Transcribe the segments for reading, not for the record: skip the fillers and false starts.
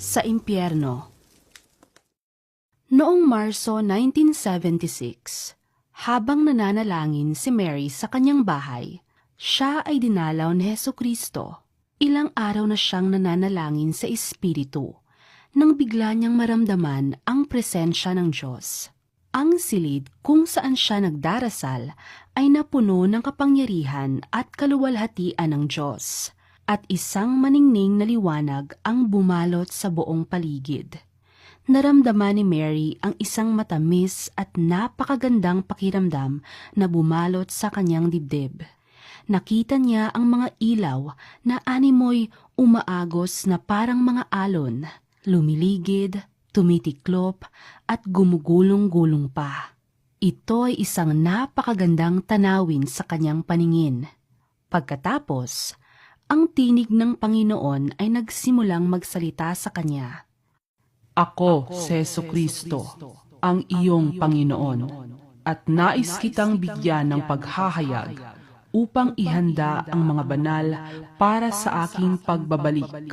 Sa impyerno. Noong Marso 1976, habang nananalangin si Mary sa kanyang bahay, siya ay dinalaw ni Hesukristo. Ilang araw na siyang nananalangin sa Espiritu nang bigla niyang maramdaman ang presensya ng Diyos. Ang silid kung saan siya nagdarasal ay napuno ng kapangyarihan at kaluwalhatian ng Diyos, at isang maningning na liwanag ang bumalot sa buong paligid. Naramdaman ni Mary ang isang matamis at napakagandang pakiramdam na bumalot sa kanyang dibdib. Nakita niya ang mga ilaw na animoy umaagos na parang mga alon, lumiligid, tumitiklop at gumugulong-gulong pa. Ito ay isang napakagandang tanawin sa kanyang paningin. Pagkatapos, ang tinig ng Panginoon ay nagsimulang magsalita sa kanya. Ako, si Hesukristo, ang iyong Panginoon, at nais kitang bigyan ng paghahayag upang ihanda ang mga banal para sa aking pagbabalik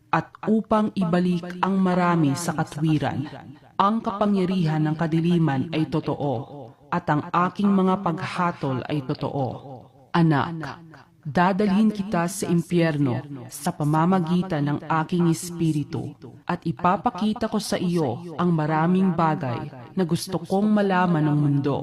at upang ibalik ang marami sa katwiran. Ang kapangyarihan ng kadiliman ay totoo at ang aking mga paghatol ay totoo. Anak, dadalhin kita sa impyerno sa pamamagitan ng aking espiritu at ipapakita ko sa iyo ang maraming bagay na gusto kong malaman ng mundo.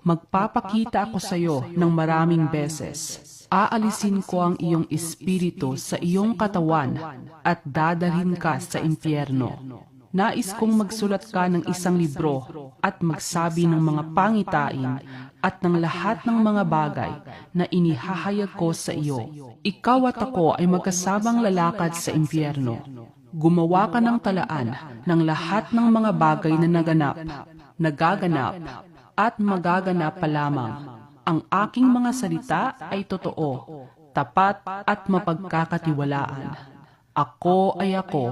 Magpapakita ako sa iyo ng maraming beses. Aalisin ko ang iyong espiritu sa iyong katawan at dadalhin ka sa impyerno. Nais kong magsulat ka ng isang libro at magsabi ng mga pangitain at ng lahat ng mga bagay na inihahayag ko sa iyo. Ikaw at ako ay magkasamang lalakad sa impyerno. Gumawa ka ng talaan ng lahat ng mga bagay na naganap, nagaganap, at magaganap pa lamang. Ang aking mga salita ay totoo, tapat at mapagkakatiwalaan. Ako ay ako,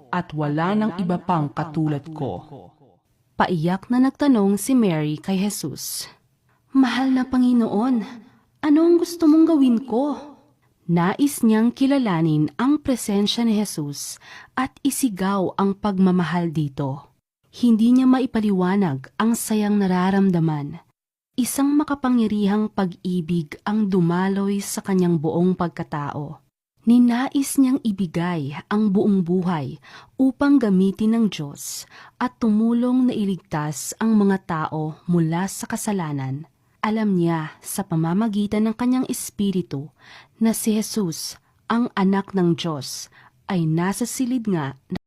at wala nang iba pang katulad ko. Paiyak na nagtanong si Mary kay Jesus. Mahal na Panginoon, ano ang gusto mong gawin ko? Nais niyang kilalanin ang presensya ni Jesus at isigaw ang pagmamahal dito. Hindi niya maipaliwanag ang sayang nararamdaman. Isang makapangyarihang pag-ibig ang dumaloy sa kanyang buong pagkatao. Ninais niyang ibigay ang buong buhay upang gamitin ng Diyos at tumulong na iligtas ang mga tao mula sa kasalanan. Alam niya sa pamamagitan ng kanyang espiritu na si Jesus, ang anak ng Diyos, ay nasa silid nga